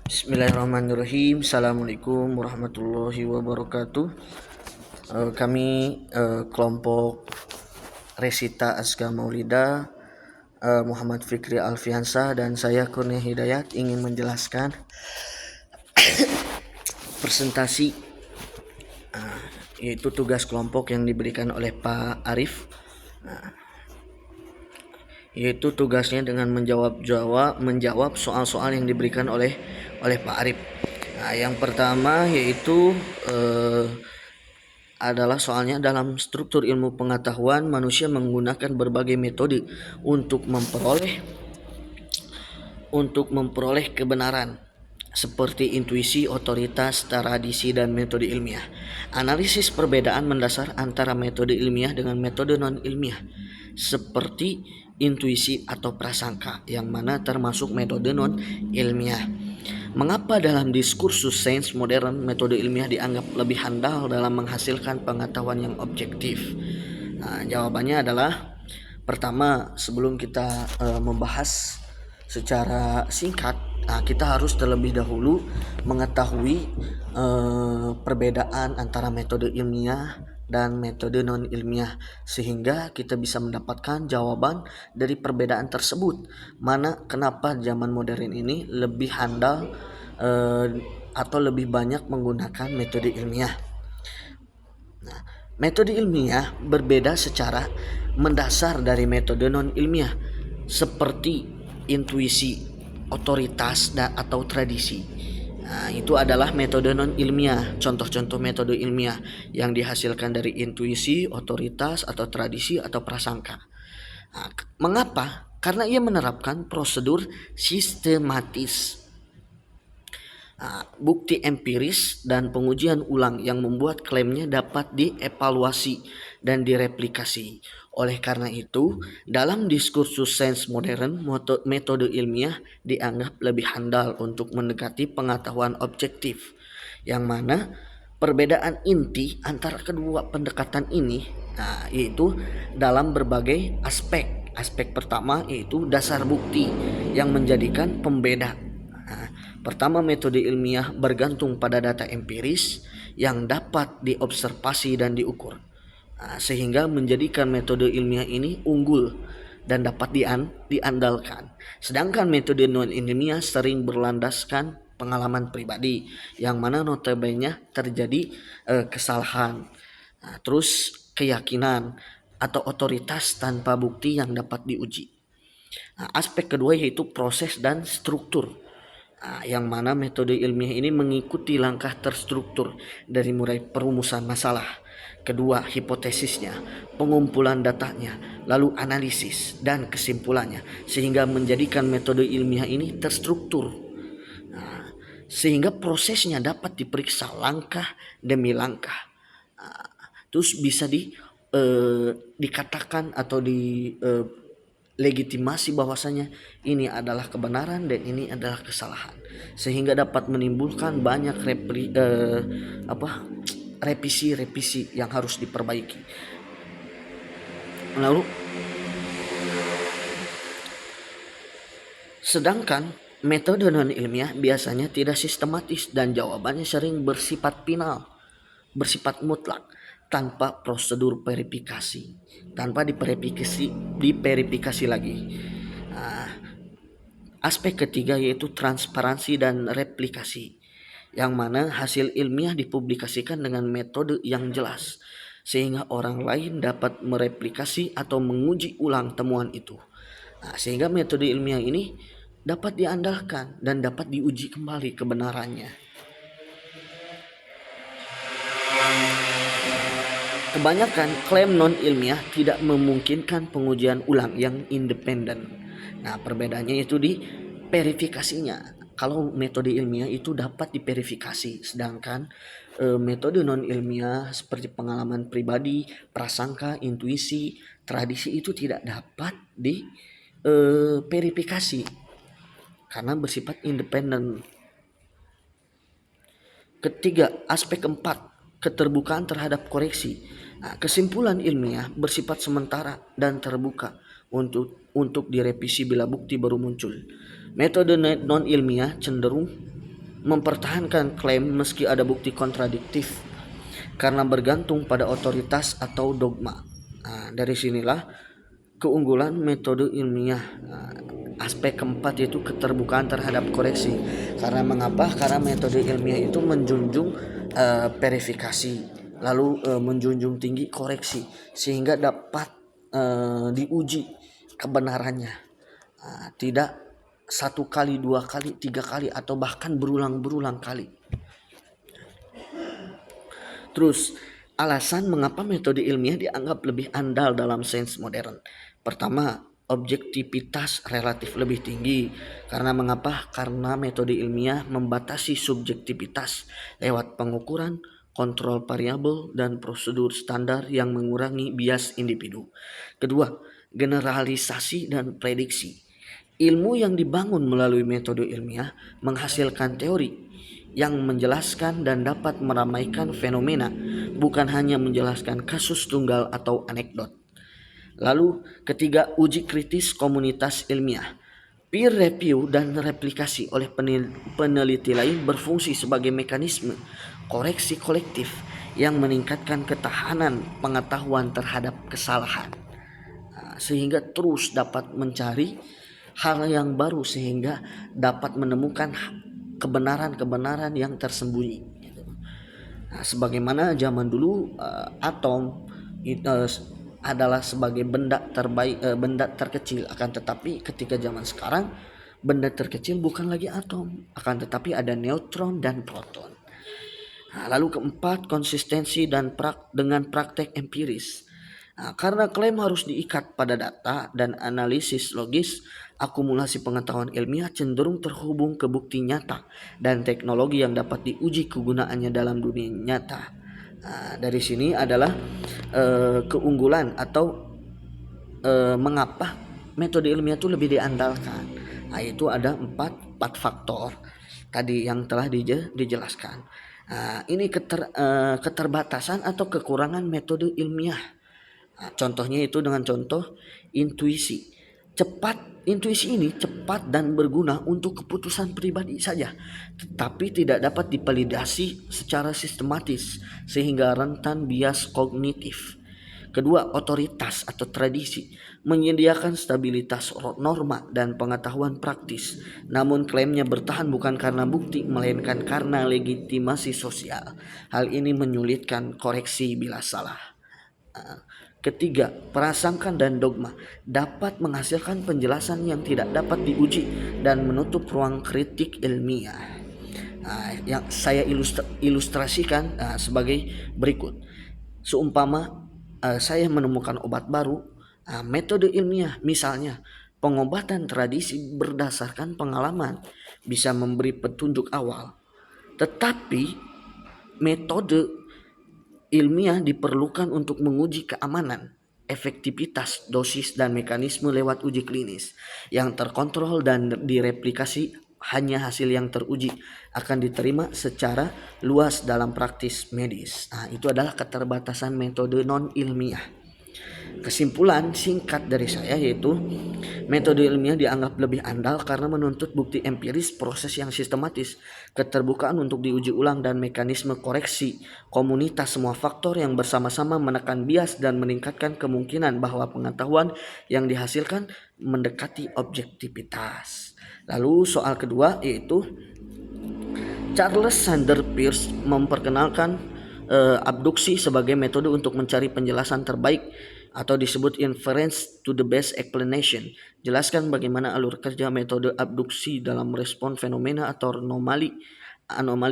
Bismillahirrahmanirrahim. Assalamualaikum warahmatullahi wabarakatuh. Kami kelompok Resita Aska Maulida, Muhammad Fikri Alfiansa dan saya Kurnia Hidayat ingin menjelaskan presentasi yaitu tugas kelompok yang diberikan oleh Pak Arif. Yaitu tugasnya dengan menjawab soal-soal yang diberikan oleh Pak Arif. Nah, yang pertama yaitu adalah soalnya dalam struktur ilmu pengetahuan manusia menggunakan berbagai metode untuk memperoleh kebenaran seperti intuisi, otoritas, tradisi, dan metode ilmiah. Analisis perbedaan mendasar antara metode ilmiah dengan metode non-ilmiah seperti intuisi atau prasangka, yang mana termasuk metode non-ilmiah. Mengapa dalam diskursus sains modern metode ilmiah dianggap lebih handal dalam menghasilkan pengetahuan yang objektif? Nah, jawabannya adalah pertama, sebelum kita membahas secara singkat, kita harus terlebih dahulu mengetahui perbedaan antara metode ilmiah dan metode non ilmiah sehingga kita bisa mendapatkan jawaban dari perbedaan tersebut. Kenapa zaman modern ini lebih handal atau lebih banyak menggunakan metode ilmiah. Nah, metode ilmiah berbeda secara mendasar dari metode non ilmiah seperti intuisi, otoritas, atau tradisi. Nah, itu adalah metode non ilmiah. Contoh-contoh metode ilmiah yang dihasilkan dari intuisi, otoritas, atau tradisi atau prasangka. Nah, mengapa? Karena ia menerapkan prosedur sistematis, bukti empiris dan pengujian ulang yang membuat klaimnya dapat dievaluasi dan direplikasi. Oleh karena itu, dalam diskursus sains modern, metode ilmiah dianggap lebih handal untuk mendekati pengetahuan objektif, yang mana perbedaan inti antara kedua pendekatan ini yaitu dalam berbagai aspek. Aspek pertama yaitu dasar bukti yang menjadikan pembeda. Pertama, metode ilmiah bergantung pada data empiris yang dapat diobservasi dan diukur, sehingga menjadikan metode ilmiah ini unggul dan dapat diandalkan. Sedangkan metode non ilmiah sering berlandaskan pengalaman pribadi, yang mana notabene terjadi kesalahan, terus keyakinan atau otoritas tanpa bukti yang dapat diuji. Aspek kedua yaitu proses dan struktur. Yang mana metode ilmiah ini mengikuti langkah terstruktur dari mulai perumusan masalah, kedua hipotesisnya, pengumpulan datanya, lalu analisis dan kesimpulannya, sehingga menjadikan metode ilmiah ini terstruktur, sehingga prosesnya dapat diperiksa langkah demi langkah. Terus bisa dikatakan atau legitimasi bahwasanya ini adalah kebenaran dan ini adalah kesalahan, sehingga dapat menimbulkan banyak revisi yang harus diperbaiki. Lalu sedangkan metode non ilmiah biasanya tidak sistematis dan jawabannya sering bersifat final, bersifat mutlak, tanpa prosedur verifikasi, tanpa diverifikasi lagi. Aspek ketiga yaitu transparansi dan replikasi, yang mana hasil ilmiah dipublikasikan dengan metode yang jelas sehingga orang lain dapat mereplikasi atau menguji ulang temuan itu. Sehingga metode ilmiah ini dapat diandalkan dan dapat diuji kembali kebenarannya. Kebanyakan klaim non ilmiah tidak memungkinkan pengujian ulang yang independen. Perbedaannya itu di verifikasinya. Kalau metode ilmiah itu dapat diverifikasi, sedangkan metode non ilmiah seperti pengalaman pribadi, prasangka, intuisi, tradisi itu tidak dapat diverifikasi karena bersifat independen. Ketiga, aspek keempat, keterbukaan terhadap koreksi. Kesimpulan ilmiah bersifat sementara dan terbuka untuk direvisi bila bukti baru muncul. Metode non ilmiah cenderung mempertahankan klaim meski ada bukti kontradiktif karena bergantung pada otoritas atau dogma. Dari sinilah keunggulan metode ilmiah. Aspek keempat yaitu keterbukaan terhadap koreksi. Karena mengapa? Karena metode ilmiah itu menjunjung verifikasi, lalu menjunjung tinggi koreksi sehingga dapat diuji kebenarannya. Tidak satu kali, dua kali, tiga kali, atau bahkan berulang-berulang kali. Terus, alasan mengapa metode ilmiah dianggap lebih andal dalam sains modern. Pertama, objektivitas relatif lebih tinggi. Karena mengapa? Karena metode ilmiah membatasi subjektivitas lewat pengukuran, kontrol variabel, dan prosedur standar yang mengurangi bias individu. Kedua, generalisasi dan prediksi. Ilmu yang dibangun melalui metode ilmiah menghasilkan teori yang menjelaskan dan dapat meramaikan fenomena, bukan hanya menjelaskan kasus tunggal atau anekdot. Lalu ketiga, uji kritis komunitas ilmiah. Peer review dan replikasi oleh peneliti lain berfungsi sebagai mekanisme koreksi kolektif yang meningkatkan ketahanan pengetahuan terhadap kesalahan. Sehingga terus dapat mencari hal yang baru sehingga dapat menemukan kebenaran-kebenaran yang tersembunyi. Sebagaimana zaman dulu atom adalah sebagai benda terbaik, benda terkecil, akan tetapi ketika zaman sekarang benda terkecil bukan lagi atom, akan tetapi ada neutron dan proton. Lalu keempat, konsistensi dan dengan praktek empiris. Karena klaim harus diikat pada data dan analisis logis, akumulasi pengetahuan ilmiah cenderung terhubung ke bukti nyata dan teknologi yang dapat diuji kegunaannya dalam dunia nyata. Dari sini adalah keunggulan atau mengapa metode ilmiah itu lebih diandalkan. Itu ada empat faktor tadi yang telah dijelaskan. Ini keterbatasan atau kekurangan metode ilmiah. Contohnya itu dengan contoh intuisi. Intuisi ini cepat dan berguna untuk keputusan pribadi saja, tetapi tidak dapat dipalidasi secara sistematis sehingga rentan bias kognitif. Kedua, otoritas atau tradisi menyediakan stabilitas norma dan pengetahuan praktis. Namun klaimnya bertahan bukan karena bukti, melainkan karena legitimasi sosial. Hal ini menyulitkan koreksi bila salah. Ketiga, prasangka dan dogma dapat menghasilkan penjelasan yang tidak dapat diuji dan menutup ruang kritik ilmiah. Yang saya ilustrasikan sebagai berikut. Seumpama saya menemukan obat baru, metode ilmiah misalnya pengobatan tradisi berdasarkan pengalaman bisa memberi petunjuk awal. Tetapi metode ilmiah diperlukan untuk menguji keamanan, efektivitas, dosis, dan mekanisme lewat uji klinis yang terkontrol dan direplikasi. Hanya hasil yang teruji akan diterima secara luas dalam praktis medis. Itu adalah keterbatasan metode non-ilmiah. Kesimpulan singkat dari saya yaitu metode ilmiah dianggap lebih andal karena menuntut bukti empiris, proses yang sistematis, keterbukaan untuk diuji ulang, dan mekanisme koreksi komunitas semua faktor yang bersama-sama menekan bias dan meningkatkan kemungkinan bahwa pengetahuan yang dihasilkan mendekati objektivitas. Lalu soal kedua yaitu Charles Sanders Peirce memperkenalkan abduksi sebagai metode untuk mencari penjelasan terbaik atau disebut inference to the best explanation. Jelaskan bagaimana alur kerja metode abduksi dalam respon fenomena atau anomali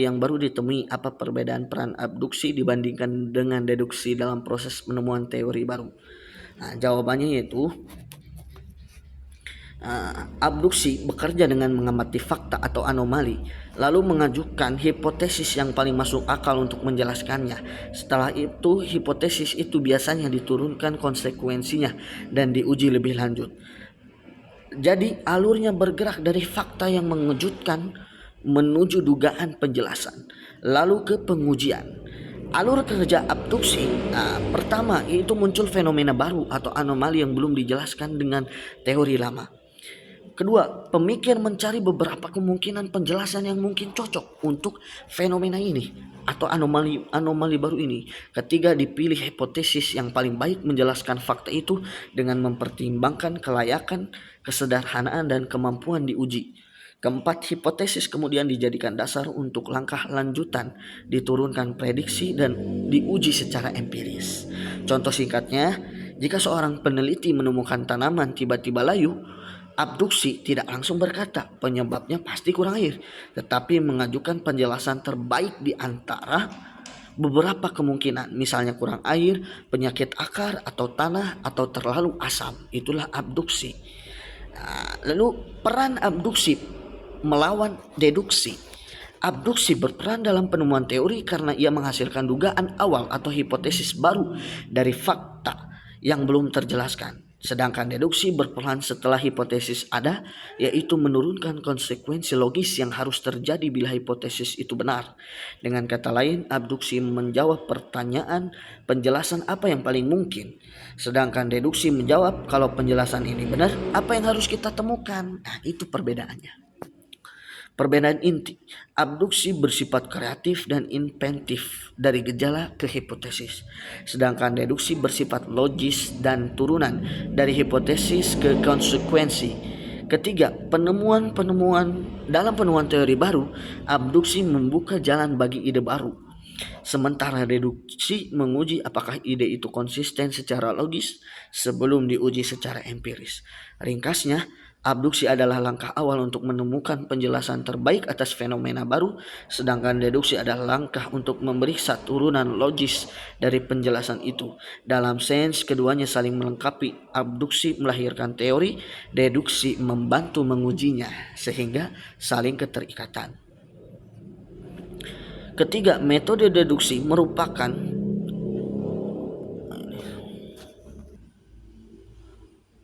yang baru ditemui. Apa perbedaan peran abduksi dibandingkan dengan deduksi dalam proses penemuan teori baru? Jawabannya yaitu abduksi bekerja dengan mengamati fakta atau anomali, lalu mengajukan hipotesis yang paling masuk akal untuk menjelaskannya. Setelah itu, hipotesis itu biasanya diturunkan konsekuensinya dan diuji lebih lanjut. Jadi, alurnya bergerak dari fakta yang mengejutkan menuju dugaan penjelasan, lalu ke pengujian. Alur kerja abduksi pertama itu muncul fenomena baru atau anomali yang belum dijelaskan dengan teori lama. Kedua, pemikir mencari beberapa kemungkinan penjelasan yang mungkin cocok untuk fenomena ini atau anomali baru ini. Ketiga, dipilih hipotesis yang paling baik menjelaskan fakta itu dengan mempertimbangkan kelayakan, kesederhanaan, dan kemampuan diuji. Keempat, hipotesis kemudian dijadikan dasar untuk langkah lanjutan, diturunkan prediksi dan diuji secara empiris. Contoh singkatnya, jika seorang peneliti menemukan tanaman tiba-tiba layu, abduksi tidak langsung berkata penyebabnya pasti kurang air, tetapi mengajukan penjelasan terbaik di antara beberapa kemungkinan, misalnya kurang air, penyakit akar atau tanah, atau terlalu asam. Itulah abduksi. Lalu peran abduksi melawan deduksi. Abduksi berperan dalam penemuan teori karena ia menghasilkan dugaan awal atau hipotesis baru dari fakta yang belum terjelaskan. Sedangkan deduksi berperan setelah hipotesis ada, yaitu menurunkan konsekuensi logis yang harus terjadi bila hipotesis itu benar. Dengan kata lain, abduksi menjawab pertanyaan penjelasan apa yang paling mungkin. Sedangkan deduksi menjawab kalau penjelasan ini benar, apa yang harus kita temukan. Nah, itu perbedaannya. Perbedaan inti, abduksi bersifat kreatif dan inventif dari gejala ke hipotesis. Sedangkan deduksi bersifat logis dan turunan dari hipotesis ke konsekuensi. Ketiga, dalam penemuan teori baru, abduksi membuka jalan bagi ide baru. Sementara deduksi menguji apakah ide itu konsisten secara logis sebelum diuji secara empiris. Ringkasnya, abduksi adalah langkah awal untuk menemukan penjelasan terbaik atas fenomena baru, sedangkan deduksi adalah langkah untuk memeriksa turunan logis dari penjelasan itu. Dalam sains, keduanya saling melengkapi. Abduksi melahirkan teori, deduksi membantu mengujinya, sehingga saling keterikatan. Ketiga, metode deduksi merupakan